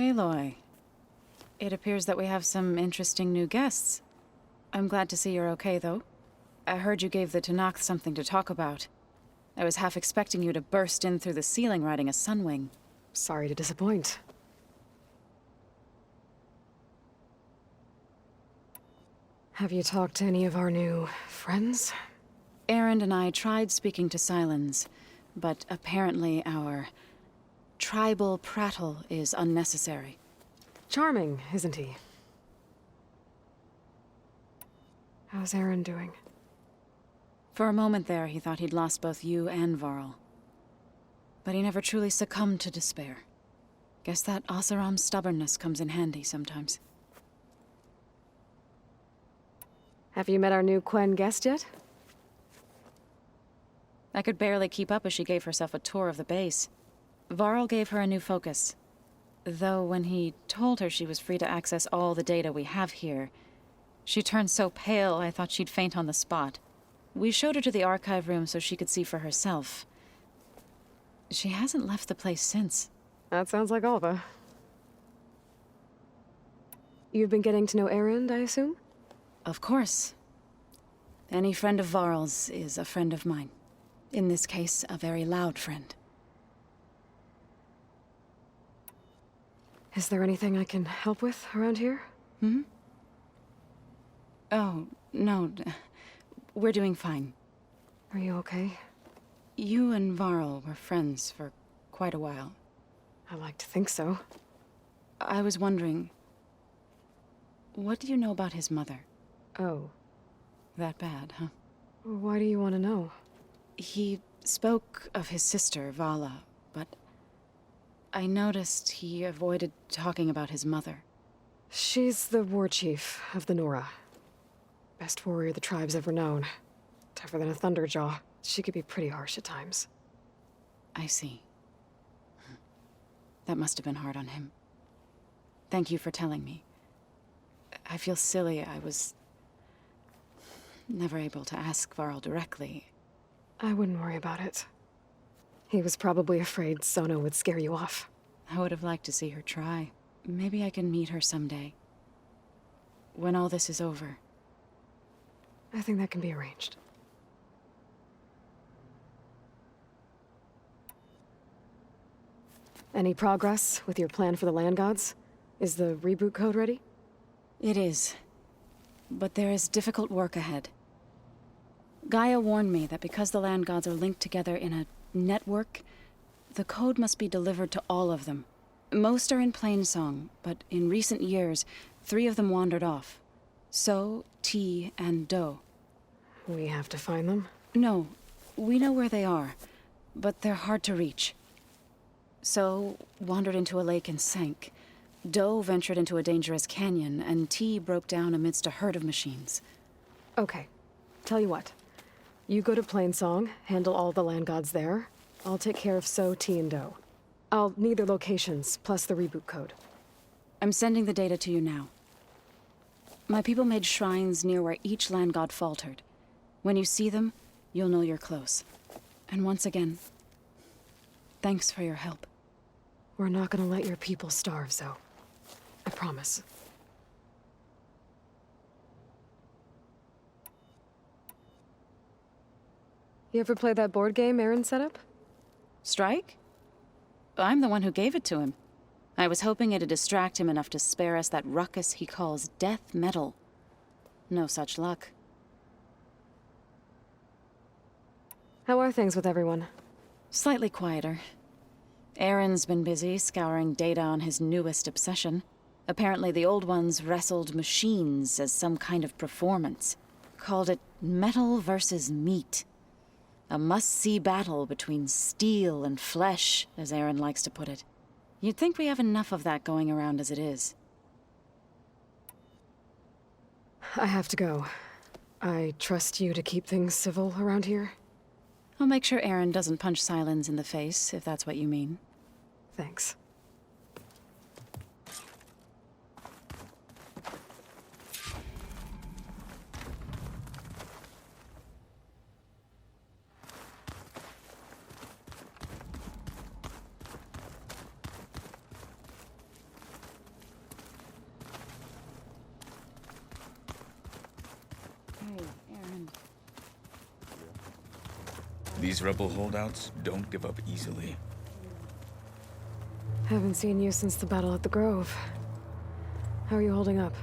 Aloy, it appears that we have some interesting new guests. I'm glad to see you're okay, though. I heard you gave the Tenakth something to talk about. I was half expecting you to burst in through the ceiling riding a sunwing. Sorry to disappoint. Have you talked to any of our new friends? Erend and I tried speaking to Sylens, but apparently our tribal prattle is unnecessary. Charming, isn't he? How's Aaron doing? For a moment there, he thought he'd lost both you and Varl. But he never truly succumbed to despair. Guess that Oseram's stubbornness comes in handy sometimes. Have you met our new Quen guest yet? I could barely keep up as she gave herself a tour of the base. Varl gave her a new focus. Though when he told her she was free to access all the data we have here, she turned so pale I thought she'd faint on the spot. We showed her to the archive room so she could see for herself. She hasn't left the place since. That sounds like Alva. You've been getting to know Erend, I assume? Of course. Any friend of Varl's is a friend of mine. In this case, a very loud friend. Is there anything I can help with around here? Hmm? Oh, no. We're doing fine. Are you okay? You and Varl were friends for quite a while. I like to think so. I was wondering, what do you know about his mother? Oh. That bad, huh? Why do you want to know? He spoke of his sister, Vala, but I noticed he avoided talking about his mother. She's the war chief of the Nora. Best warrior the tribe's ever known. Tougher than a Thunderjaw. She could be pretty harsh at times. I see. That must have been hard on him. Thank you for telling me. I feel silly I was never able to ask Varl directly. I wouldn't worry about it. He was probably afraid Sona would scare you off. I would have liked to see her try. Maybe I can meet her someday. When all this is over. I think that can be arranged. Any progress with your plan for the Land Gods? Is the reboot code ready? It is. But there is difficult work ahead. Gaia warned me that because the Land Gods are linked together in a network, the code must be delivered to all of them. Most are in Plainsong, but in recent years, 3 of them wandered off. So, T, and Do. We have to find them? No, we know where they are, but they're hard to reach. So, wandered into a lake and sank. Do ventured into a dangerous canyon, and T broke down amidst a herd of machines. Okay. Tell you what. You go to Plainsong, handle all the Land Gods there. I'll take care of So, T, and Do. I'll need their locations, plus the reboot code. I'm sending the data to you now. My people made shrines near where each land god faltered. When you see them, you'll know you're close. And once again, thanks for your help. We're not gonna let your people starve, Zoe. I promise. You ever play that board game Aaron set up? Strike? I'm the one who gave it to him. I was hoping it'd distract him enough to spare us that ruckus he calls death metal. No such luck. How are things with everyone? Slightly quieter. Aaron's been busy scouring data on his newest obsession. Apparently the old ones wrestled machines as some kind of performance. Called it metal versus meat. A must-see battle between steel and flesh, as Aaron likes to put it. You'd think we have enough of that going around as it is. I have to go. I trust you to keep things civil around here. I'll make sure Aaron doesn't punch Sylens in the face, if that's what you mean. Thanks. These rebel holdouts don't give up easily. Haven't seen you since the battle at the Grove. How are you holding up?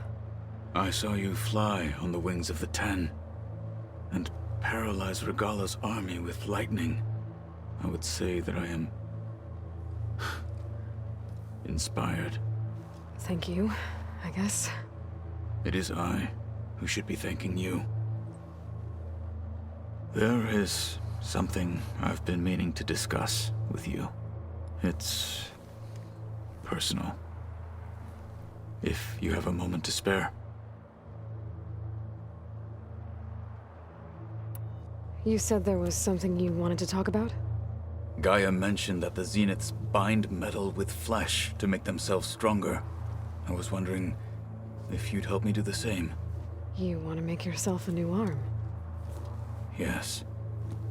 I saw you fly on the wings of the Ten, and paralyze Regalla's army with lightning. I would say that I am inspired. Thank you, I guess. It is I who should be thanking you. There is something I've been meaning to discuss with you. It's personal. If you have a moment to spare. You said there was something you wanted to talk about? Gaia mentioned that the Zeniths bind metal with flesh to make themselves stronger. I was wondering if you'd help me do the same. You want to make yourself a new arm? Yes.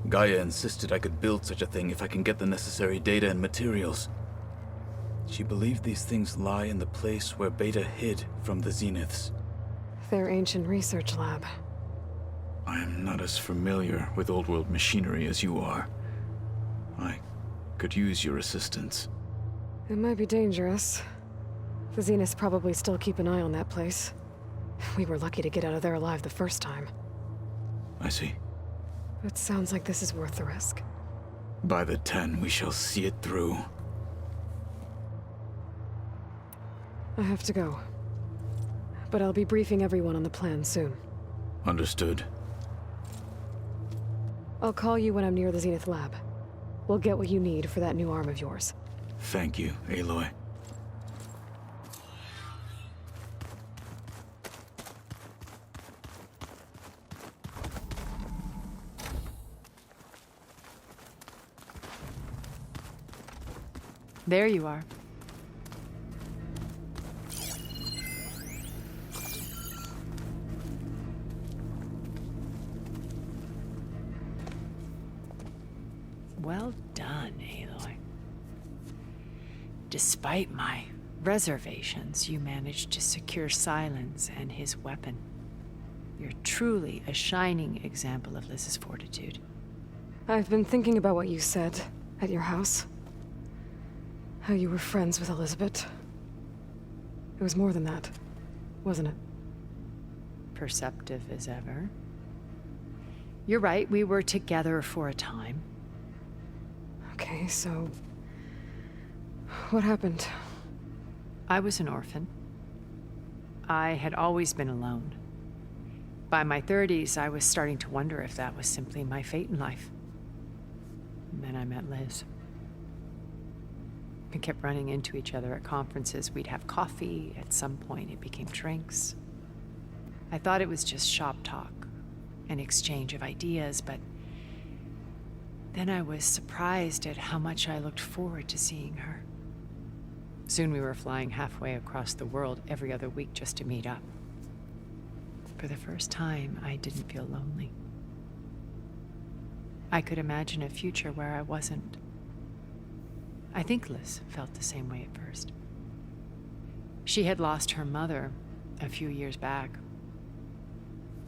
Gaia insisted I could build such a thing if I can get the necessary data and materials. She believed these things lie in the place where Beta hid from the Zeniths. Their ancient research lab. I am not as familiar with old-world machinery as you are. I could use your assistance. It might be dangerous. The Zeniths probably still keep an eye on that place. We were lucky to get out of there alive the first time. I see. It sounds like this is worth the risk. By the 10, we shall see it through. I have to go. But I'll be briefing everyone on the plan soon. Understood. I'll call you when I'm near the Zenith lab. We'll get what you need for that new arm of yours. Thank you, Aloy. There you are. Well done, Aloy. Despite my reservations, you managed to secure Silence and his weapon. You're truly a shining example of Liz's fortitude. I've been thinking about what you said at your house. How you were friends with Elizabeth. It was more than that, wasn't it? Perceptive as ever. You're right, we were together for a time. Okay, so... what happened? I was an orphan. I had always been alone. By my 30s, I was starting to wonder if that was simply my fate in life. And then I met Liz. We kept running into each other at conferences. We'd have coffee. At some point, it became drinks. I thought it was just shop talk, an exchange of ideas, but then I was surprised at how much I looked forward to seeing her. Soon we were flying halfway across the world every other week just to meet up. For the first time, I didn't feel lonely. I could imagine a future where I wasn't. I think Liz felt the same way at first. She had lost her mother a few years back.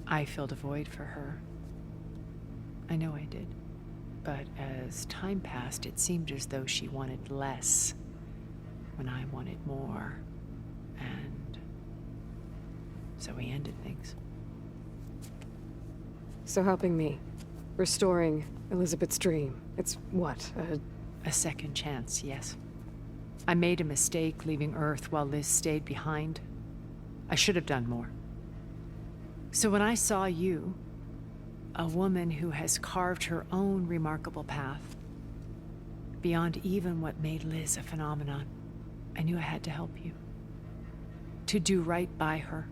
I filled a void for her. I know I did. But as time passed, it seemed as though she wanted less when I wanted more. And so we ended things. So helping me. Restoring Elizabeth's dream. It's what, A second chance, yes. I made a mistake leaving Earth while Liz stayed behind. I should have done more. So when I saw you, a woman who has carved her own remarkable path, beyond even what made Liz a phenomenon, I knew I had to help you. To do right by her.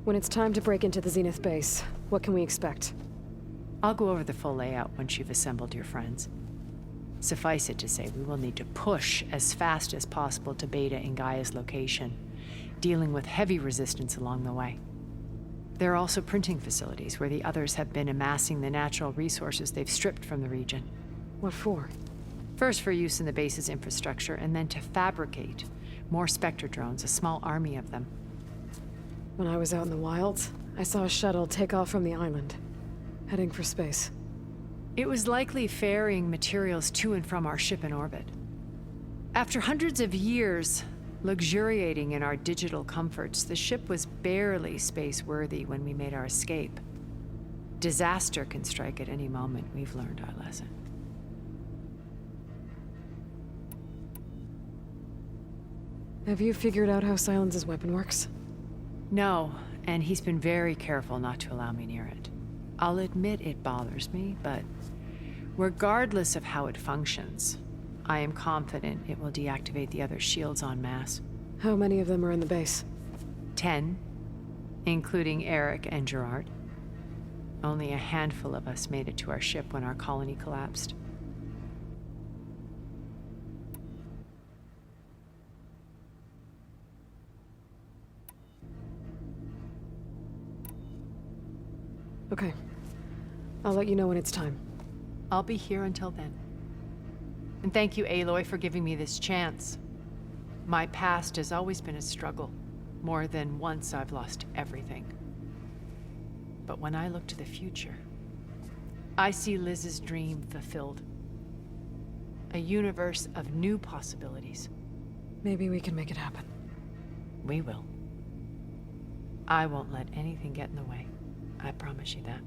when it's time to break into the Zenith base, what can we expect? I'll go over the full layout once you've assembled your friends. Suffice it to say, we will need to push as fast as possible to Beta and Gaia's location, dealing with heavy resistance along the way. There are also printing facilities where the others have been amassing the natural resources they've stripped from the region. What for? First for use in the base's infrastructure, and then to fabricate More Spectre drones, a small army of them. When I was out in the wilds, I saw a shuttle take off from the island, heading for space. It was likely ferrying materials to and from our ship in orbit. After hundreds of years luxuriating in our digital comforts, the ship was barely space-worthy when we made our escape. Disaster can strike at any moment. We've learned our lesson. Have you figured out how Silence's weapon works? No, and he's been very careful not to allow me near it. I'll admit it bothers me, but regardless of how it functions, I am confident it will deactivate the other shields en masse. How many of them are in the base? 10, including Eric and Gerard. Only a handful of us made it to our ship when our colony collapsed. Okay. I'll let you know when it's time. I'll be here until then. And thank you, Aloy, for giving me this chance. My past has always been a struggle. More than once I've lost everything. But when I look to the future, I see Liz's dream fulfilled. A universe of new possibilities. Maybe we can make it happen. We will. I won't let anything get in the way. I promise you that.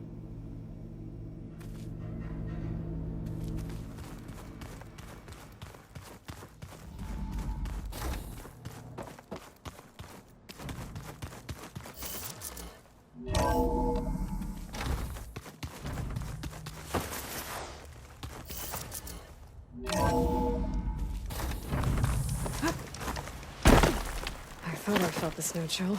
I thought I felt the snow chill.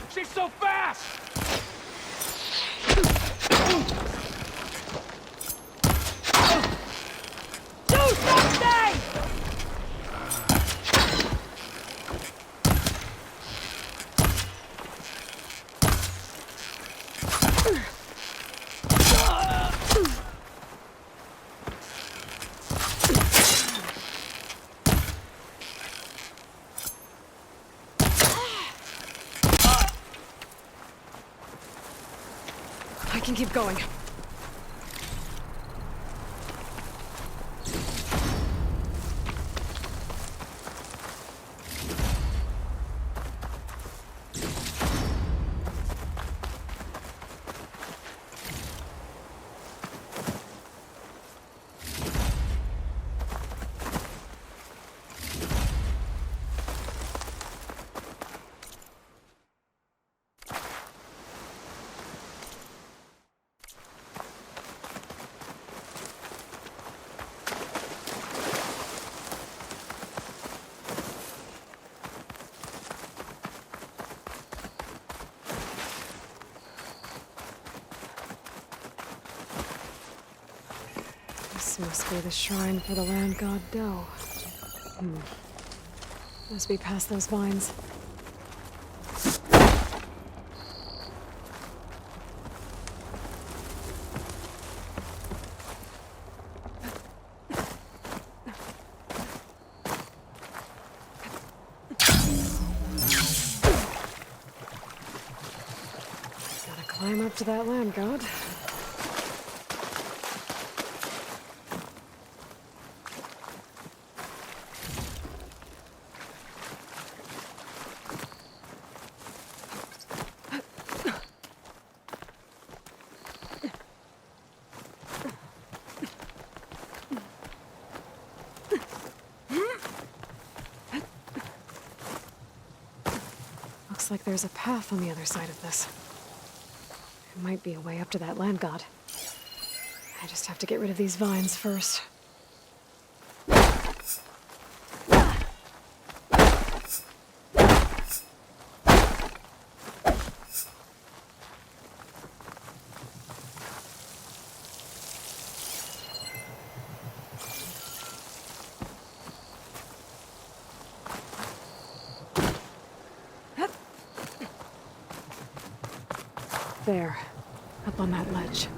She's so fast! keep going. This must be the shrine for the land god Do. Must be past those vines. Gotta climb up to that land god. Looks like there's a path on the other side of this. It might be a way up to that land god. I just have to get rid of these vines first. There, up on that ledge.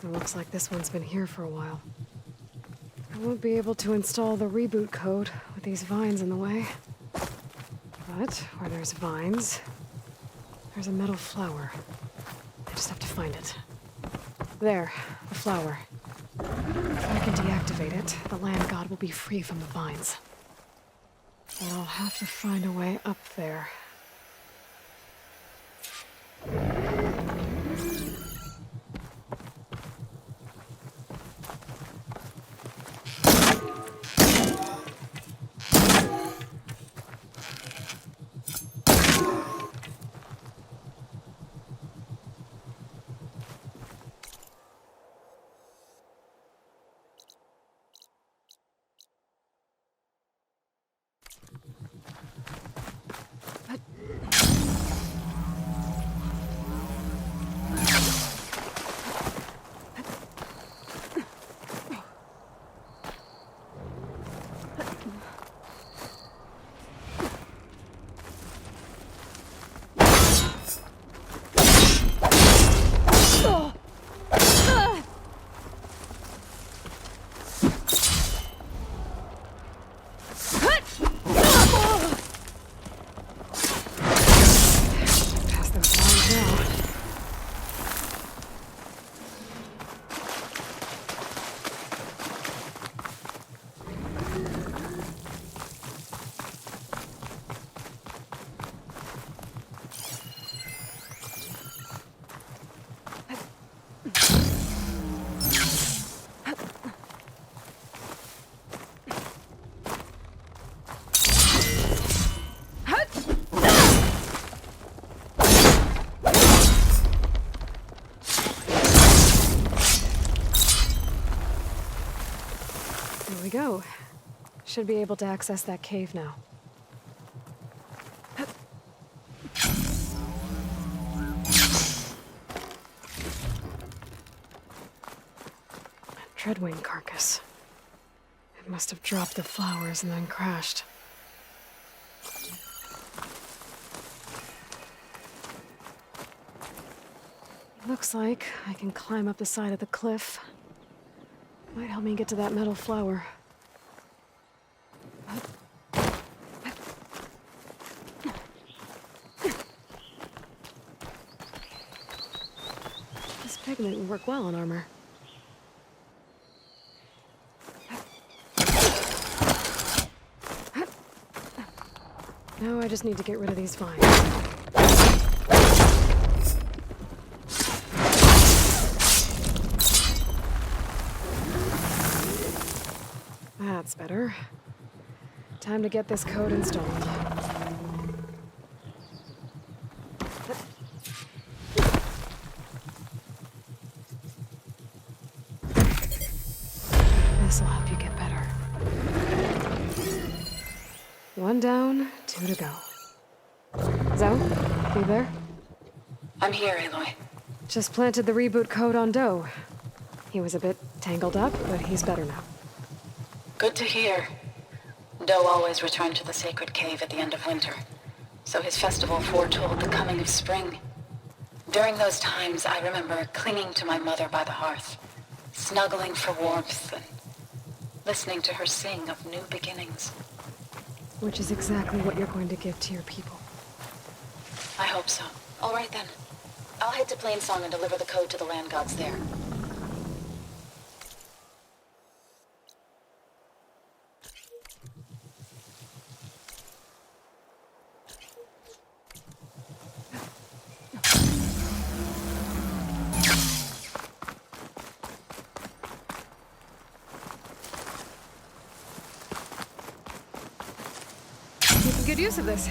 It looks like this one's been here for a while. I won't be able to install the reboot code with these vines in the way. But where there's vines, there's a metal flower. I just have to find it. There, the flower. If I can deactivate it, the land god will be free from the vines. But I'll have to find a way up there. There we go. Should be able to access that cave now. Treadwing carcass. It must have dropped the flowers and then crashed. Looks like I can climb up the side of the cliff. Might help me get to that metal flower. This pigment would work well on armor. Now I just need to get rid of these vines. That's better. Time to get this code installed. This'll help you get better. One down, two to go. Zoe, you there? I'm here, Aloy. Just planted the reboot code on Doe. He was a bit tangled up, but he's better now. Good to hear. Doe always returned to the sacred cave at the end of winter, so his festival foretold the coming of spring. During those times, I remember clinging to my mother by the hearth, snuggling for warmth, and listening to her sing of new beginnings. Which is exactly what you're going to give to your people. I hope so. All right then. I'll head to Plainsong and deliver the code to the land gods there. Making good use of this.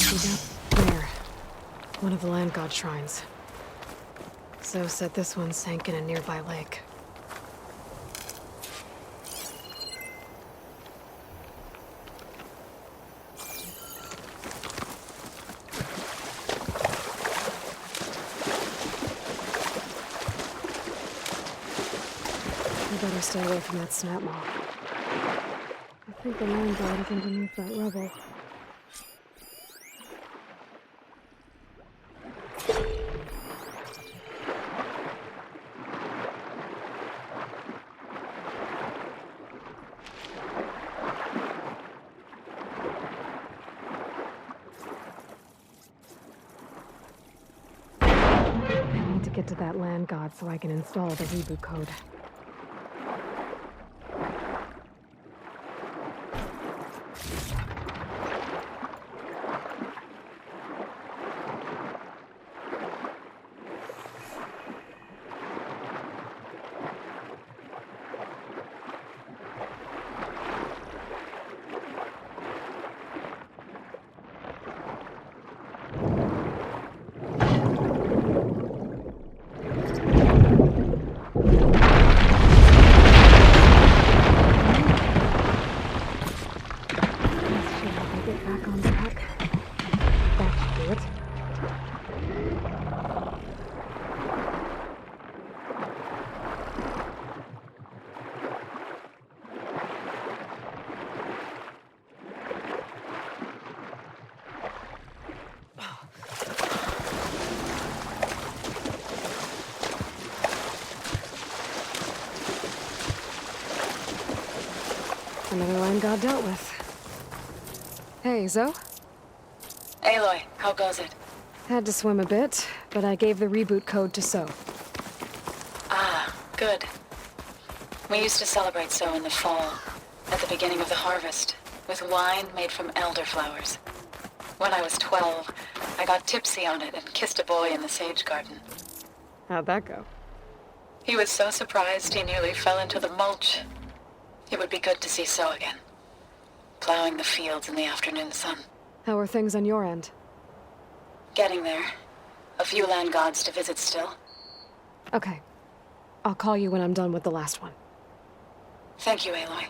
See that? There. One of the land god shrines. So said this one sank in a nearby lake. We better stay away from that snap moth. I think the land god is underneath that rubble. I need to get to that land god so I can install the reboot code. Back on track. That should do it. Another land god dealt with. Hey, Zoe? Aloy, how goes it? Had to swim a bit, but I gave the reboot code to So. Ah, good. We used to celebrate so in the fall, at the beginning of the harvest, with wine made from elderflowers. When I was 12, I got tipsy on it and kissed a boy in the sage garden. How'd that go? He was so surprised he nearly fell into the mulch. It would be good to see So again, plowing the fields in the afternoon sun. How are things on your end? Getting there. A few land gods to visit still. Okay. I'll call you when I'm done with the last one. Thank you, Aloy.